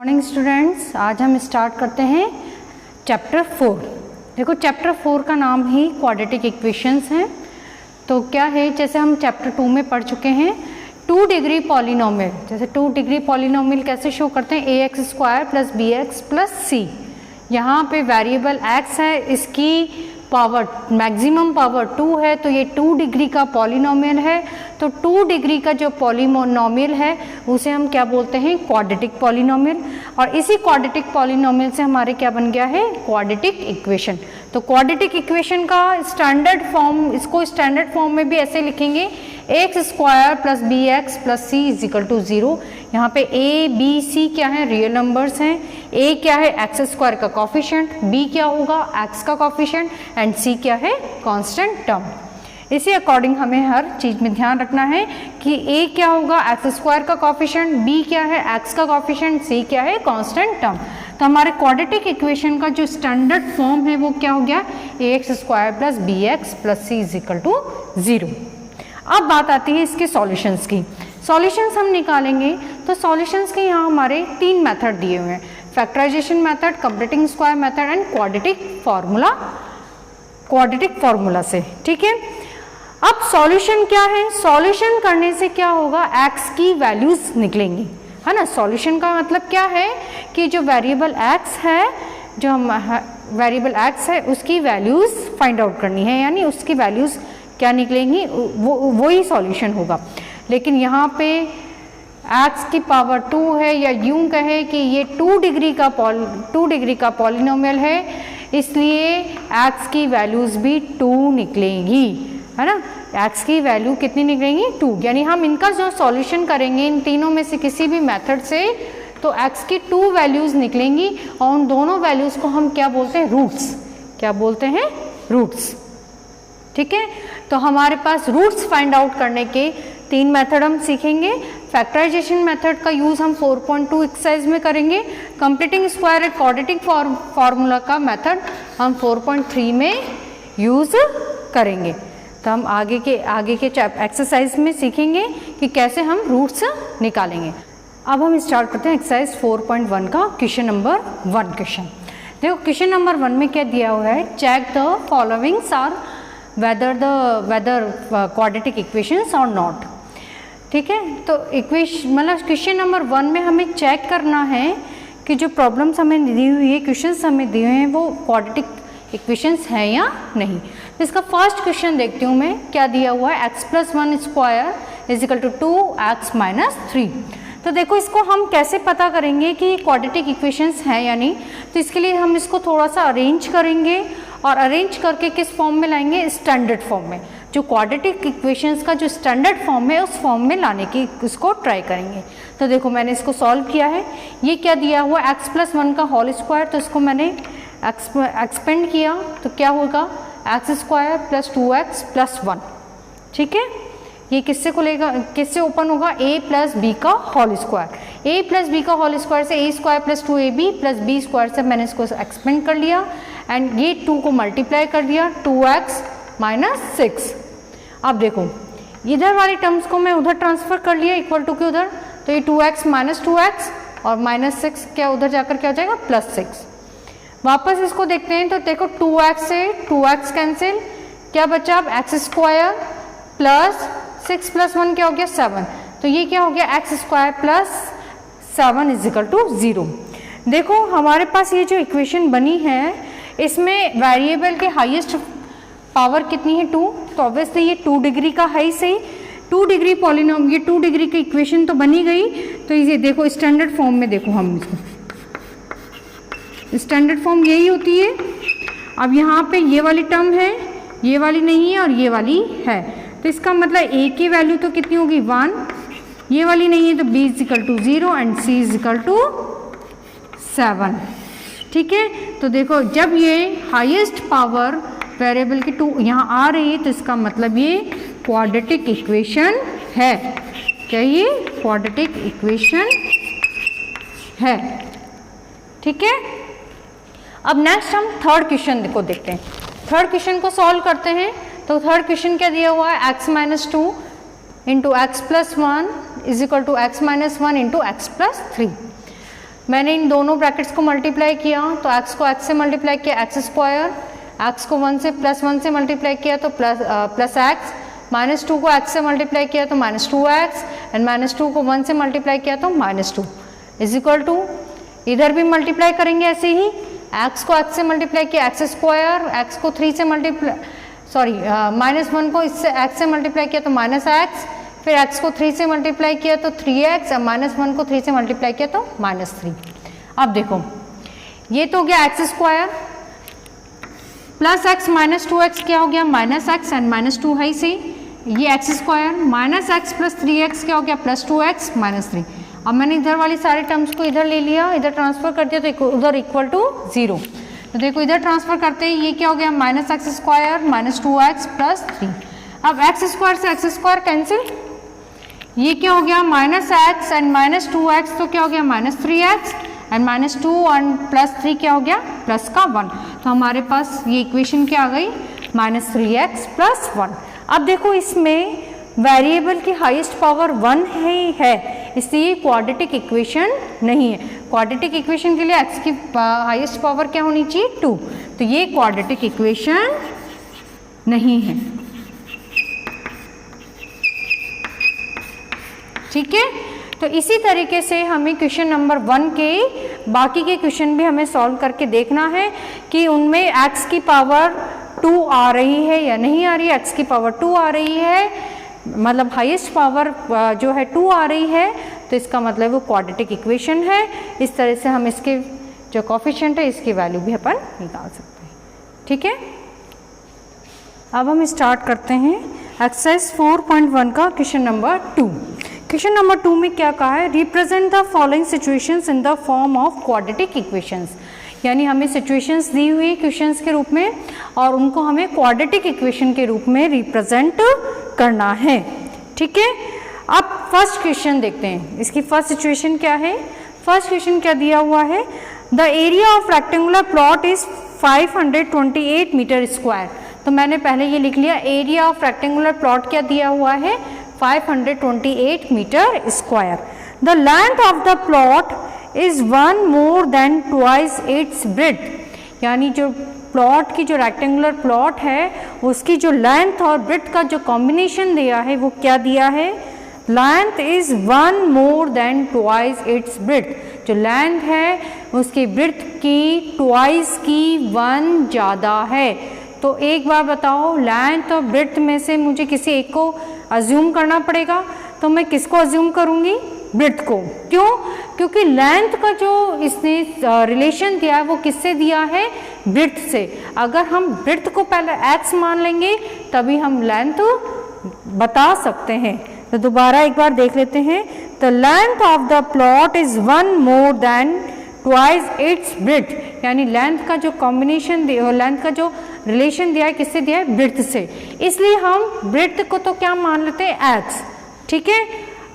Morning students, आज हम start करते हैं चैप्टर 4। देखो चैप्टर 4 का नाम ही क्वाड्रेटिक इक्वेशंस है। तो क्या है, जैसे हम चैप्टर 2 में पढ़ चुके हैं 2 डिग्री पॉलिनोमियल। जैसे 2 डिग्री पॉलिनोमियल कैसे शो करते हैं, ax² + bx + c। यहाँ पे वेरिएबल x है, इसकी पावर मैक्सिमम पावर 2 है, तो ये 2 डिग्री का पॉलिनोमियल है। तो 2 डिग्री का जो पॉलिनोमियल है उसे हम क्या बोलते हैं, क्वाड्रेटिक पॉलिनोमियल। और इसी क्वाड्रेटिक पॉलिनोमियल से हमारे क्या बन गया है, क्वाड्रेटिक इक्वेशन। तो क्वाड्रेटिक इक्वेशन का स्टैंडर्ड फॉर्म, इसको स्टैंडर्ड फॉर्म में भी ऐसे लिखेंगे, ax² + bx + c = 0। यहाँ पे a, b, c क्या है, रियल नंबर्स हैं। a क्या है, x² का कॉफिशिएंट, b क्या होगा, x का कॉफिशिएंट, एंड c क्या है, कांस्टेंट टर्म। इसी अकॉर्डिंग हमें हर चीज़ में ध्यान रखना है कि a क्या होगा, x² का कॉफिशिएंट, b क्या है, x का कॉफिशिएंट, c क्या है, कांस्टेंट टर्म। तो हमारे क्वाड्रेटिक इक्वेशन का जो स्टैंडर्ड फॉर्म है वो क्या हो गया, ax² + bx + c = 0। अब बात आती है इसके सॉल्यूशंस की। सॉल्यूशंस हम निकालेंगे तो सॉल्यूशंस के यहाँ हमारे 3 मेथड दिए हुए हैं, factorisation method, completing square method and quadratic formula से। ठीक है, अब सॉल्यूशन क्या है, सॉल्यूशन करने से क्या होगा, x की वैल्यूज निकलेंगी, है ना। सॉल्यूशन का मतलब क्या है कि जो वेरिएबल x है, जो हम वेरिएबल x है उसकी वैल्यूज फाइंड आउट करनी है, यानी उसकी वैल्यूज क्या निकलेंगी, वो ही सॉल्यूशन होगा। लेकिन यहाँ पे x की पावर 2 है, या यूं कहे कि ये 2 डिग्री का पॉलिनोमियल है, इसलिए x की वैल्यूज भी 2 निकलेंगी, है ना। x की वैल्यू कितनी निकलेंगी, 2। यानी हम इनका जो सॉल्यूशन करेंगे इन तीनों में से किसी भी मेथड से, तो x की 2 वैल्यूज निकलेंगी और उन दोनों वैल्यूज को हम क्या बोलते हैं, रूट्स। क्या बोलते हैं, रूट्स। ठीक है, तो हमारे पास रूट्स फाइंड आउट करने के 3 मेथड हम सीखेंगे। फैक्टराइजेशन मेथड का यूज़ हम 4.2 एक्सरसाइज में करेंगे। Completing square and quadratic formula का मेथड हम 4.3 में यूज़ करेंगे। तो हम आगे के एक्सरसाइज में सीखेंगे कि कैसे हम रूट्स निकालेंगे। अब हम स्टार्ट करते हैं एक्सरसाइज 4.1 का क्वेश्चन नंबर 1 क्वेश्चन। देखो क्वेश्चन नंबर 1 में क्या दिया हुआ है, check the followings are whether quadratic equations or not। ठीक है, तो मतलब क्वेश्चन नंबर 1 में हमें चेक करना है कि जो प्रॉब्लम्स हमें दी हुई है, क्वेश्चंस हमें दिए हैं, वो क्वाड्रेटिक इक्वेशंस हैं या नहीं। तो इसका फर्स्ट क्वेश्चन देखती हूँ मैं, क्या दिया हुआ है, x + 1² = 2x - 3। तो देखो इसको हम कैसे पता करेंगे कि क्वाड्रेटिक इक्वेशंस हैं या नहीं। तो इसके लिए हम इसको थोड़ा सा अरेंज करेंगे, और अरेंज करके किस फॉर्म में लाएंगे, स्टैंडर्ड फॉर्म में। जो क्वाड्रेटिक इक्वेशंस का जो स्टैंडर्ड फॉर्म है उस फॉर्म में लाने की उसको ट्राई करेंगे। तो देखो मैंने इसको सॉल्व किया है। ये क्या दिया हुआ, x + 1 का होल स्क्वायर, तो इसको मैंने एक्सपेंड किया, तो क्या होगा, x² + 2x + 1। ठीक है, ये किससे खुलेगा, किससे ओपन होगा, a + b का होल स्क्वायर। a + b का होल स्क्वायर से a² + 2ab + b² से मैंने इसको एक्सपेंड कर लिया, एंड ये 2 को मल्टीप्लाई कर दिया, 2x - 6। अब देखो इधर वाली टर्म्स को मैं उधर ट्रांसफर कर लिया, इक्वल टू के उधर, तो ये 2x - 2x और -6 क्या उधर जाकर क्या हो जाएगा, +6। वापस इसको देखते हैं, तो देखो 2x से 2x कैंसिल, क्या बचा अब, x² + 6 + 1 क्या हो गया, 7। तो ये क्या हो गया, x² + 7 = 0। देखो हमारे पास ये जो इक्वेशन बनी है, इसमें वेरिएबल के हाईएस्ट पावर कितनी है, 2। तो ऑब्वियसली ये 2 डिग्री का है ही सही, 2 डिग्री पॉलिनोमियल, ये 2 डिग्री की इक्वेशन तो बनी गई। तो ये देखो स्टैंडर्ड फॉर्म में, देखो हम इसको स्टैंडर्ड फॉर्म यही होती है। अब यहाँ पे ये वाली टर्म है, ये वाली नहीं है और ये वाली है, तो इसका मतलब a की वैल्यू तो कितनी होगी, 1, ये वाली नहीं है, तो b = 0 एंड c = 7। ठीक है, तो देखो जब ये हाईएस्ट पावर वेरिएबल की 2 यहाँ आ रही है, तो इसका मतलब ये क्वाड्रेटिक इक्वेशन है। क्या ये क्वाड्रेटिक इक्वेशन है। ठीक है, अब नेक्स्ट हम थर्ड क्वेश्चन को देखते हैं। थर्ड क्वेश्चन को सॉल्व करते हैं। तो थर्ड क्वेश्चन क्या दिया हुआ है, x - 2 × x + 1 = x - 1 × x + 3। मैंने इन दोनों ब्रैकेट्स को मल्टीप्लाई किया तो x को x से मल्टीप्लाई किया x स्क्वायर, x को 1 से +1 से मल्टीप्लाई किया तो प्लस x, -2 को x से मल्टीप्लाई किया तो -2x एंड -2 को 1 से मल्टीप्लाई किया तो -2 इज इक्वल टू, इधर भी मल्टीप्लाई करेंगे ऐसे ही, x को x से मल्टीप्लाई किया x स्क्वायर, x को 3 से मल्टीप्लाई -1 को इससे x से मल्टीप्लाई किया तो -x, फिर x को 3 से मल्टीप्लाई किया तो 3x और -1 को 3 से मल्टीप्लाई किया तो -3। अब देखो ये तो हो गया x square plus x -2x क्या हो गया -x एंड -2 है इसे, ये x square -x plus 3x क्या हो गया +2x -3। अब मैंने इधर वाली सारे टर्म्स को इधर ले लिया, इधर ट्रांसफर कर दिया तो उधर इक्वल टू 0। तो देखो इधर ट्रांसफर करते ही ये क्या हो गया -x स्क्वायर -2x प्लस 3। अब x स्क्वायर से x स्क्वायर कैंसिल, ये क्या हो गया -x एंड -2x तो क्या हो गया -3x एंड -2 और +3 क्या हो गया प्लस का 1। तो हमारे पास ये इक्वेशन क्या आ गई -3x + 1। अब देखो इसमें वेरिएबल की हाईएस्ट पावर 1 है इसलिए क्वाड्रेटिक इक्वेशन नहीं है। क्वाड्रेटिक इक्वेशन के लिए x की हाईएस्ट पावर क्या होनी चाहिए 2, तो ये क्वाड्रेटिक इक्वेशन नहीं है। ठीक है, तो इसी तरीके से हमें क्वेश्चन नंबर 1 के बाकी के क्वेश्चन भी हमें सॉल्व करके देखना है कि उनमें x की पावर 2 आ रही है या नहीं आ रही है। x की पावर 2 आ रही है मतलब हाईएस्ट पावर जो है 2 आ रही है, तो इसका मतलब वो क्वाड्रेटिक इक्वेशन है। इस तरह से हम इसके जो कोफिशिएंट है इसकी वैल्यू भी अपन निकाल सकते हैं। ठीक है, अब हम स्टार्ट करते हैं एक्सरसाइज 4.1 का क्वेश्चन नंबर 2। क्वेश्चन नंबर 2 में क्या कहा है, represent the following situations in the form of quadratic equations. यानी हमें सिचुएशंस दी हुई क्वेश्चंस के रूप में और उनको हमें क्वाड्रेटिक इक्वेशन के रूप में रिप्रेजेंट करना है। ठीक है, अब फर्स्ट क्वेश्चन देखते हैं, इसकी फर्स्ट सिचुएशन क्या है। फर्स्ट क्वेश्चन क्या दिया हुआ है, the area of rectangular plot is 528 metre square. तो मैंने पहले ये लिख लिया, एरिया ऑफ रेक्टेंगुलर प्लॉट क्या दिया हुआ है 528 metre square. The length of the plot is 1 more than twice its breadth। यानी जो प्लॉट की जो रेक्टेंगुलर प्लॉट है उसकी जो लेंथ और ब्रेड्थ का जो कॉम्बिनेशन दिया है वो क्या दिया है, length is 1 more than twice its breadth। जो लेंथ है उसकी ब्रेड्थ की ट्वाइस की 1 ज़्यादा है। तो एक बार बताओ, लेंथ और ब्रेड्थ में से मुझे किसी एक को अज्यूम करना पड़ेगा, तो मैं किसको अज्यूम करूँगी, ब्रेड्थ को। क्यों, क्योंकि लेंथ का जो इसने रिलेशन दिया है वो किससे दिया है, ब्रेड्थ से। अगर हम ब्रेड्थ को पहले x मान लेंगे तभी हम लेंथ बता सकते हैं। तो दोबारा एक बार देख लेते हैं, the length of the plot is 1 more than twice its breadth। यानी लेंथ का जो कॉम्बिनेशन लेंथ का जो रिलेशन दिया है किससे दिया है, ब्रेड्थ से। इसलिए हम ब्रेड्थ को तो क्या मान लेते हैं x। ठीक है,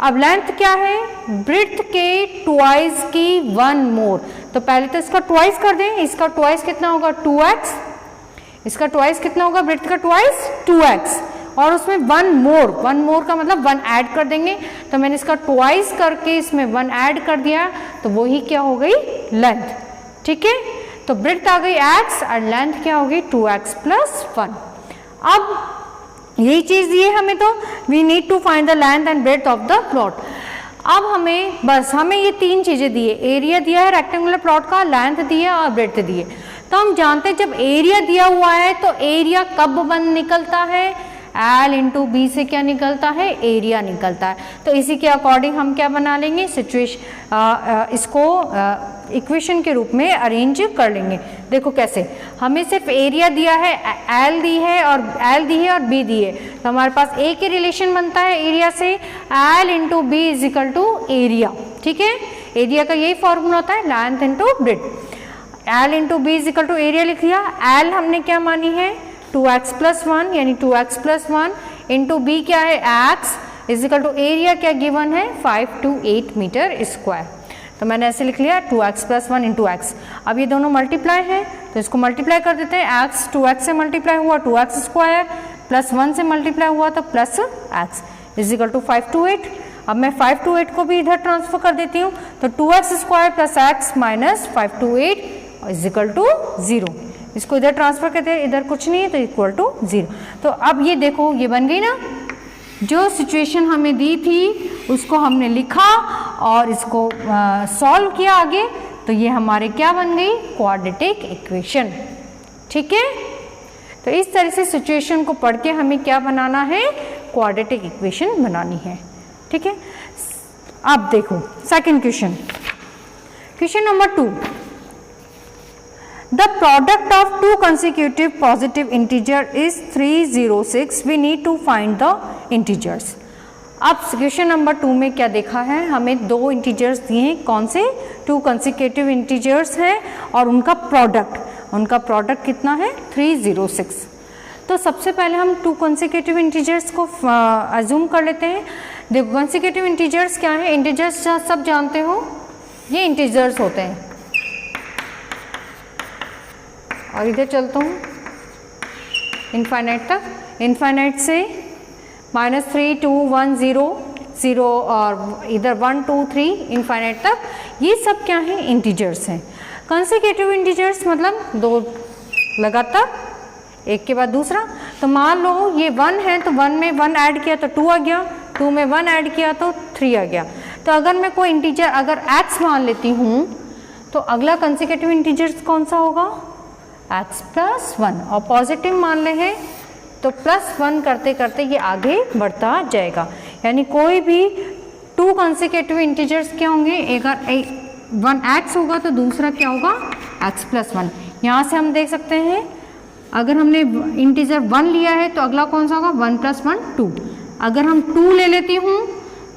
अब लेंथ क्या है, ब्रेड्थ के ट्वाइस की 1 more। तो पहले तो इसका ट्वाइस कर दें, इसका ट्वाइस कितना होगा 2x, इसका ट्वाइस कितना होगा, ब्रेड्थ का ट्वाइस 2x और उसमें 1 more का मतलब 1 ऐड कर देंगे। तो मैंने इसका ट्वाइस करके इसमें 1 ऐड कर दिया तो वही क्या हो गई लेंथ। ठीक है, तो ब्रेड्थ आ गई x और लेंथ क्या हो गई 2x + 1। अब यही चीज़ दी है हमें, तो we need to find the length and breadth of the plot. अब हमें ये 3 चीज़ें दी है, एरिया दिया है रेक्टेंगुलर प्लॉट का, लेंथ दी है और ब्रेड्थ दी है। तो हम जानते हैं जब एरिया दिया हुआ है तो एरिया कब बन निकलता है, L × B से क्या निकलता है, एरिया निकलता है। तो इसी के अकॉर्डिंग हम क्या बना लेंगे, सिचुएशन इसको इक्वेशन के रूप में अरेंज कर लेंगे। देखो कैसे, हमें सिर्फ एरिया दिया है, L दी है और B दी है, तो हमारे पास एक ही रिलेशन बनता है एरिया से, L × B = एरिया। ठीक है, एरिया का यही फॉर्मूला होता है, length × breadth. L × B = area लिख लिया। L हमने क्या मानी है 2x + 1 यानी 2x + 1 इंटू B क्या है x = एरिया क्या गिवन है 528 मीटर स्क्वायर। तो मैंने ऐसे लिख लिया 2x + 1 × x। अब ये दोनों मल्टीप्लाई है तो इसको मल्टीप्लाई कर देते हैं, x 2x से मल्टीप्लाई हुआ 2x² + 1 से मल्टीप्लाई हुआ तो +x = 528। अब मैं 5 to 8 को भी इधर ट्रांसफर कर देती हूँ, तो 2x² plus x minus 5 to 8 is equal to 0। इसको इधर ट्रांसफर करते हैं, इधर कुछ नहीं है तो इक्वल टू 0। तो अब ये देखो ये बन गई ना, जो सिचुएशन हमें दी थी उसको हमने लिखा और इसको सॉल्व किया आगे, तो ये हमारे क्या बन गई, क्वाड्रेटिक इक्वेशन। ठीक है, तो इस तरह से सिचुएशन को पढ़ के हमें क्या बनाना है, क्वाड्रेटिक इक्वेशन बनानी है। ठीक है, अब देखो second question, question number 2, the product of two consecutive positive integer is 306, we need to find the integers। अब क्वेश्चन नंबर 2 में क्या देखा है, हमें दो इंटीजर्स दिए हैं, कौन से, टू कंसेक्यूटिव इंटीजर्स हैं और उनका प्रोडक्ट कितना है, 306। तो सबसे पहले हम टू कंसेक्यूटिव इंटीजर्स को अज्यूम कर लेते हैं। देखो कंसेक्यूटिव इंटीजर्स क्या है, इंटीजर्स सब जानते हो, ये इंटीजर्स होते हैं। और इधर चलता हूँ इनफाइनाइट तक, इनफाइनाइट से -3 2 1 0 0 और इधर 1 2 3 इनफाइनाइट तक, ये सब क्या है, इंटीजर्स हैं। कंसेक्यूटिव इंटीजर्स मतलब दो लगातार एक के बाद दूसरा। तो मान लो ये 1 है तो 1 में 1 ऐड किया तो 2 आ गया, 2 में 1 ऐड किया तो 3 आ गया। तो अगर मैं कोई इंटीजर अगर x मान लेती हूँ तो अगला कंसेक्यूटिव इंटीजर्स कौन सा होगा, x प्लस 1, और पॉजिटिव मान ले हैं तो +1 करते करते ये आगे बढ़ता जाएगा। यानी कोई भी टू कंसेक्यूटिव इंटीजर्स क्या होंगे, अगर 1x होगा तो दूसरा क्या होगा, x प्लस 1। यहाँ से हम देख सकते हैं अगर हमने इंटीजर 1 लिया है तो अगला कौन सा होगा, 1 + 1 2। अगर हम 2 ले लेती हूँ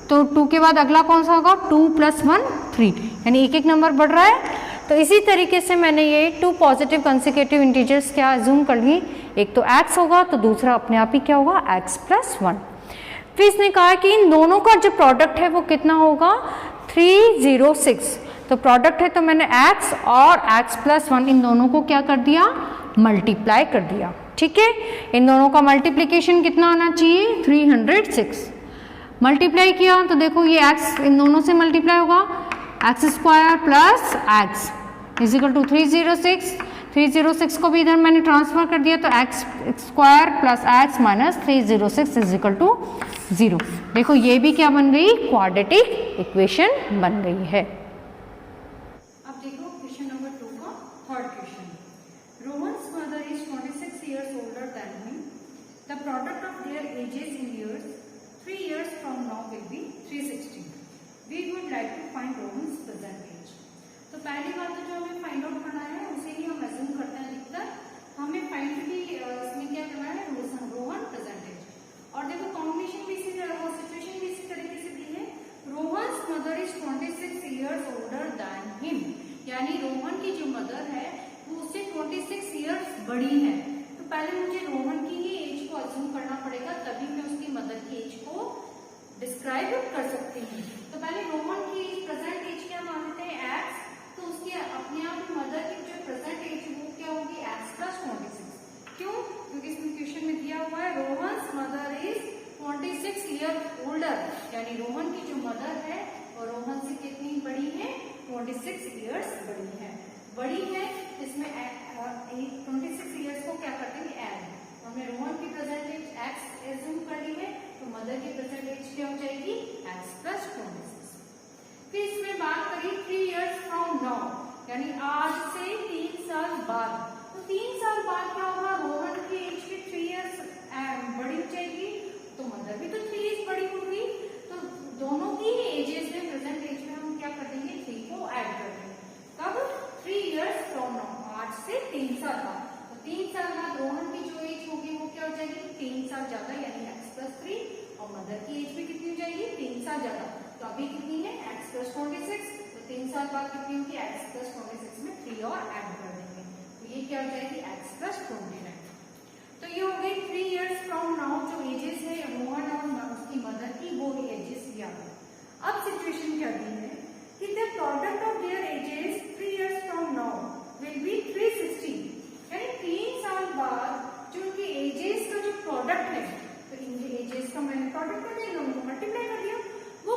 तो 2 के बाद अगला कौन सा होगा, 2 + 1 3, यानी एक एक नंबर बढ़ रहा है। तो इसी तरीके से मैंने ये टू पॉजिटिव कंसेक्यूटिव इंटीजर्स क्या अज्यूम कर ली, एक तो x होगा तो दूसरा अपने आप ही क्या होगा, x प्लस 1। फिर इसने कहा कि इन दोनों का जो प्रोडक्ट है वो कितना होगा, 306। तो प्रोडक्ट है तो मैंने x और x प्लस 1 इन दोनों को क्या कर दिया, मल्टीप्लाई कर दिया। ठीक है, इन दोनों का मल्टीप्लिकेशन कितना आना चाहिए, 306। मल्टीप्लाई किया तो देखो ये x इन दोनों से मल्टीप्लाई होगा, x² plus x is equal to 306। 306 को भी इधर मैंने ट्रांसफर कर दिया तो x² plus x minus 306 is equal to 0। देखो ये भी क्या बन गई, क्वाड्रेटिक इक्वेशन बन गई है। अब देखो क्वेश्चन नंबर 2 का third question, Rohan's mother is 26 years older than him, the product of their ages in years 3 years from now will be 360, we would like to find Rohan's present age। तो पहली बात तो जो हमें फाइंड आउट करना है उसे ही हम अज्यूम करते हैं अधिकतर, हमें फाइंड की इसमें क्या करना है, रोहन प्रेजेंट एज। और देखो कॉम्बिनेशन भी इसी तरह, सिचुएशन भी इसी तरीके से दी है, Rohan's mother is 26 years older than him, यानी रोहन की जो मदर है वो उससे 26 years बड़ी है। तो पहले मुझे रोहन की ही एज को अज्यूम करना पड़ेगा, तभी मैं उसकी मदर की एज को डिस्क्राइब कर सकती हूँ। तो पहले रोहन की प्रेजेंट एज क्या मानते हैं, x, तो उसकी अपने आप मदर की जो प्रेजेंट एज वो क्या होगी, x प्लस 26। क्यों, क्योंकि इसमें क्वेश्चन में दिया हुआ है Rohan's mother is 26 years older, यानी रोहन की जो मदर है वो रोहन से कितनी बड़ी है, 26 years बड़ी है। इसमें 26 years को क्या करते हैं, ऐड। हमने रोहन की प्रेजेंट एज x एज्यूम कर ली है तो मदर की प्रेजेंट एज क्या हो जाएगी, x प्लस 26। फिर इसमें बात करी 3 years from now, यानी आज से 3 साल बाद। तो 3 साल बाद क्या होगा, रोहन की एज भी 3 years बड़ी हो जाएगी, तो मदर भी तो 3 years बड़ी होगी। तो दोनों की एजेस में प्रेजेंट एज में हम क्या कर देंगे, 3 को ऐड कर देंगे। कब, 3 years from now, आज से 3 साल बाद। तो 3 साल बाद रोहन की जो एज होगी वो क्या हो जाएगी, 3 साल ज्यादा, यानी x प्लस 3, और मदर की एज भी कितनी हो जाएगी, 3 साल ज्यादा। तो अभी कितनी है, x प्लस 26, तो 3 साल बाद कितनी होगी, x प्लस 26 में 3 और ऐड कर देंगे, तो ये क्या हो जाएगी, x प्लस 29। तो ये हो गई 3 years from now जो एजेस है रोहन और उसकी मदर की, वो एजेस दिया है। अब सिचुएशन क्या दी है कि the product of their edges 3 years from now will be 360, यानी 3 साल बाद जो उनकी एजेस का जो प्रोडक्ट है, तो इनके एजेस का मैंने प्रोडक्ट कर दिया, उनको मल्टीप्लाई कर दिया, वो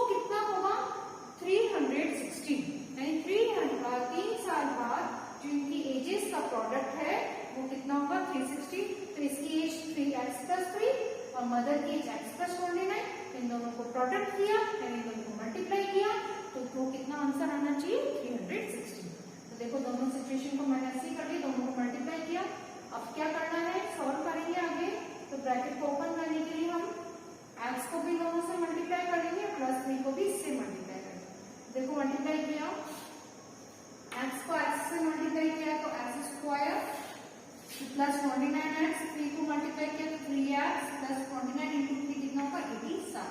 एच एक्स प्लस 29, इन दोनों को प्रोडक्ट किया, इन दोनों को मल्टीप्लाई किया, तो कितना आंसर आना चाहिए 316। तो देखो दोनों सिचुएशन को मैंने ऐसे ही कर लिया, दोनों को मल्टीप्लाई किया। अब क्या करना है, सॉल्व करेंगे आगे। तो ब्रैकेट को ओपन करने के लिए हम एक्स को भी दोनों से मल्टीप्लाई करेंगे, प्लस 3 को भी इससे मल्टीप्लाई करेंगे। देखो मल्टीप्लाई किया, एक्स को एक्स से मल्टीप्लाई किया तो एक्स स्क्वायर प्लस 29x, 3 को मल्टीप्लाई किया तो 3x प्लस 29 इंटू 3 कितना होगा 87।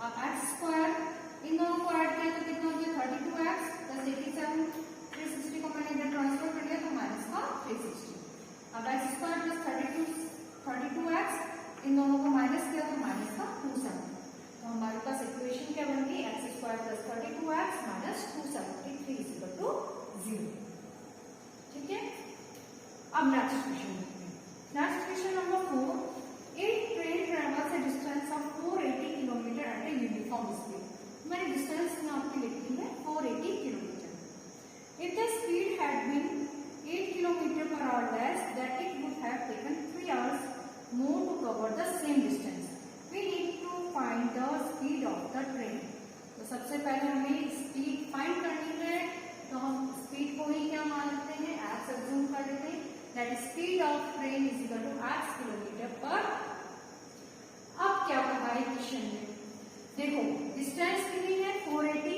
अब एक्स स्क्वायर इन दोनों को ऐड किया तो कितना हो गया 32x प्लस 87, 360 को मैंने इधर ट्रांसफर कर लिया तो माइनस का 360। अब एक्स स्क्वायर प्लस 32x इन दोनों को माइनस किया तो माइनस का 270। तो हमारे पास इक्वेशन क्या बन गई, x square plus 32x minus 273 equal to 0। ठीक है, अब नेक्स्ट क्वेश्चन देखते हैं। नेक्स्ट क्वेश्चन नंबर 4, एक train travels a distance of 480 kilometre at a uniform speed. मैंने डिस्टेंस में आपकी लिखी है 480 kilometre. If the speed had been 8 kilometre per hour less that it would have taken 3 hours more to cover the same distance. We need to find the speed of the train. तो सबसे पहले हमें speed find करनी है, तो हम speed को ही क्या मान लेते हैं, एक्स अज्यूम कर लेते हैं, that speed of train is equal to x kilometre per. अब क्या कहा है क्वेश्चन में, देखो डिस्टेंस कितनी है 480,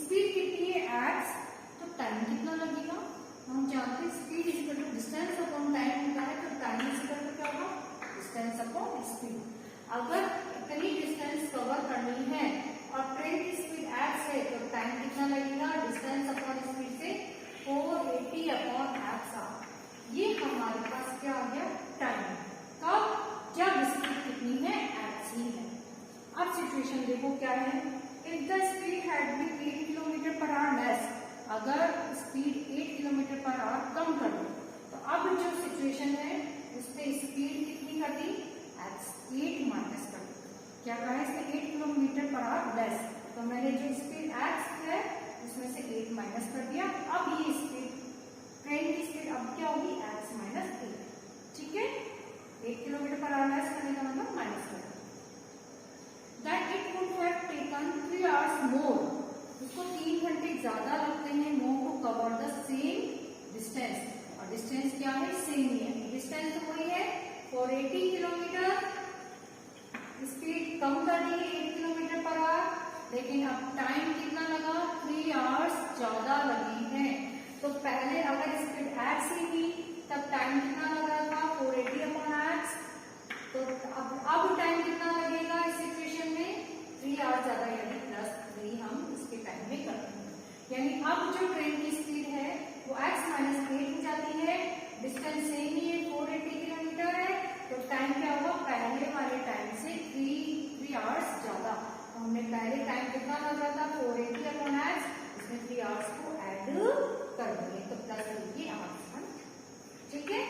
स्पीड कितनी है एक्स, तो टाइम कितना लगेगा। हम जानते हैं speed is equal to distance upon time होता है, तो टाइम इज इक्वल टू क्या होगा, डिस्टेंस अपॉन स्पीड। अगर इतनी डिस्टेंस कवर करनी है और ट्रेन की स्पीड एक्स है तो टाइम कितना लगेगा, डिस्टेंस अपॉन स्पीड से 480 अपॉन एक्स। ये हमारे पास क्या आ गया टाइम, कब, जब स्पीड कितनी है एक्स ही है। अब सिचुएशन देखो क्या है, if the speed had been 8 kilometre per hour less, अगर स्पीड 8 किलोमीटर पर आवर कम कर दो, तो अब जो सिचुएशन है उसपे स्पीड कितनी कर दी, एक्स 8 माइनस कर दी। क्या कहा है इसमें 8 किलोमीटर पर आवर लेस, तो मैंने जो स्पीड एक्स है उसमें से 8 माइनस कर दिया। अब ये स्पीड ट्रेन की स्पीड अब क्या होगी एक्स माइनस 8। ठीक है, 8 किलोमीटर पर आवर लेस करने का मतलब माइनस कर that it would have taken 3 hours more, उसको 3 घंटे ज्यादा लगते हैं more to cover the same distance. और डिस्टेंस क्या है, सेम ही है, डिस्टेंस तो वही है 480 किलोमीटर, स्पीड कम कर दी है 8 किलोमीटर पर आवर, लेकिन अब टाइम कितना लगा 3 आवर्स ज्यादा लगी है। तो पहले अगर स्पीड एक्स ही थी तब टाइम कितना लग रहा था 480 अपॉन एक्स, तो अब टाइम कितना लगेगा इस सिचुएशन में 3 आवर्स ज्यादा, यानी प्लस 3 हम इसके टाइम में करते हैं। यानी अब जो ट्रेन की स्पीड है वो एक्स माइनस 8 हो जाती है, डिस्टेंस सेम ही है 480 किलोमीटर है, तो टाइम क्या होगा पहले वाले टाइम से 3 आवर्स ज्यादा। तो हमने पहले टाइम कितना लग रहा था 480 अपॉन एक्स, इसमें 3 आवर्स को ऐड कर दिए तो प्लस 3 आवर्स। ठीक है,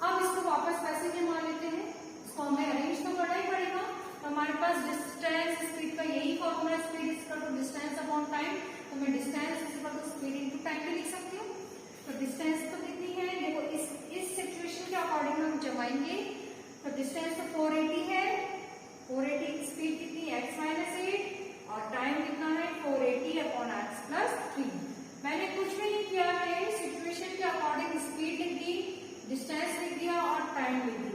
अब इसको वापस वैसे भी मान लेते हैं, इसको हमें अरेंज तो करना ही पड़ेगा। तो हमारे पास डिस्टेंस स्पीड का यही formula, speed is equal to distance upon time, तो मैं distance is equal to speed into time भी लिख सकती हूँ। तो डिस्टेंस तो कितनी है, देखो इस सिचुएशन के अकॉर्डिंग हम जमाएंगे, तो डिस्टेंस तो 480 है, 480 स्पीड कितनी एक्स माइनस 8 और टाइम कितना है 480 अपॉन एक्स प्लस 3। मैंने कुछ भी नहीं किया है, सिचुएशन के अकॉर्डिंग स्पीड लिख दी, डिस्टेंस लिख दिया और टाइम लिख दी,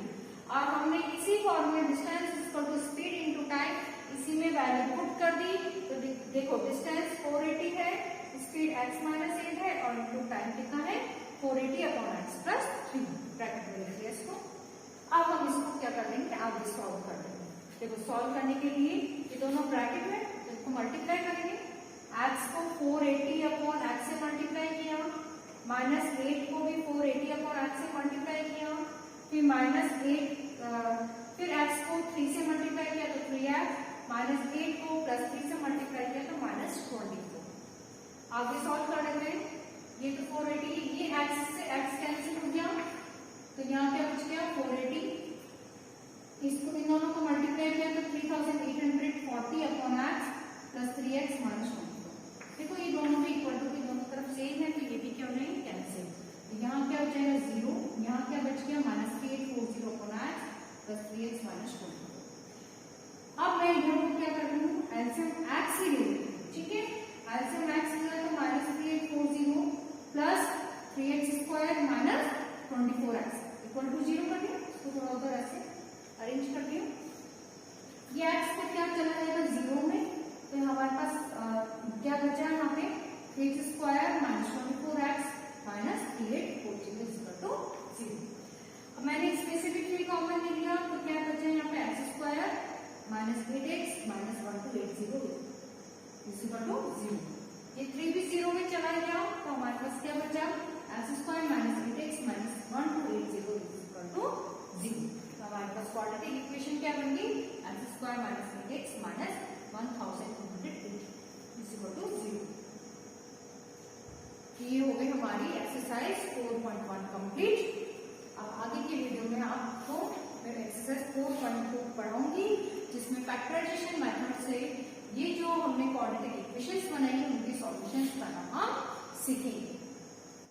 और हमने इसी फॉर्मूले distance equal to speed into time इसी में वैल्यू पुट कर दी। तो देखो डिस्टेंस 480 है, स्पीड x माइनस 8 है और इनटू टाइम कितना है 480 अपॉन एक्स प्लस 3, ब्रैकेट में लिख लिया इसको। अब हम इसको क्या कर लेंगे, आगे सॉल्व कर लेंगे। देखो सॉल्व करने के लिए ये दोनों ब्रैकेट में तो इसको मल्टीप्लाई करेंगे, x को 480 अपॉन एक्स से मल्टीप्लाई किया, माइनस 8 को भी 480 अपॉन एक्स से मल्टीप्लाई किया, फिर माइनस 8 फिर x को 3 से मल्टीप्लाई किया तो 3x, माइनस 8 को प्लस 3 से मल्टीप्लाई किया तो माइनस 24। आगे सॉल्व कर लेते हैं, ये तो 480, ये x से x कैंसिल हो गया तो यहाँ क्या बच गया 480, इसको इन दोनों को मल्टीप्लाई किया तो 3840 upon x plus 3x minus 24। देखो ये दोनों भी इक्वल टू, दोनों तरफ सेम है तो ये भी क्यों नहीं कैंसिल, यहाँ क्या हो जाएगा 0, यहाँ क्या बच गया minus 3840 upon x plus 3x minus 24। मैं यहाँ को क्या कर रही हूँ, एलसीएम एक्स ही ले रही हूँ, ठीक है। एलसीएम एक्स लिया तो -3840 plus 3x² minus 24x equal to 0 कर दिया। इसको थोड़ा उधर ऐसे अरेंज कर दिया। ये x को क्या चला जाएगा 0 में, तो हमारे पास क्या बचा यहाँ पे 3x² minus 24x minus 3840 equal to 0। अब मैंने स्पेसिफिक 3 कॉमन ले लिया तो क्या बचा यहाँ पे x² minus 8x minus 1280 equal to 0। ये 3 भी 0 में चला गया तो हमारे पास क्या बचा x² minus 8x minus 1280 equal to 0। तो हमारे पास क्वाड्रेटिक इक्वेशन क्या बन गई x² minus 8x minus 1280 equal to 0। ये हो गई हमारी एक्सरसाइज 4.1 कंप्लीट। अब आगे की वीडियो में आपको मैं एक्सरसाइज 4.2 पढ़ाऊंगी जिसमें फैक्टराइजेशन मेथड से ये जो हमने क्वाड्रेटिक इक्वेशंस बनाई है उनके सॉल्यूशंस बनाना हम सीखेंगे।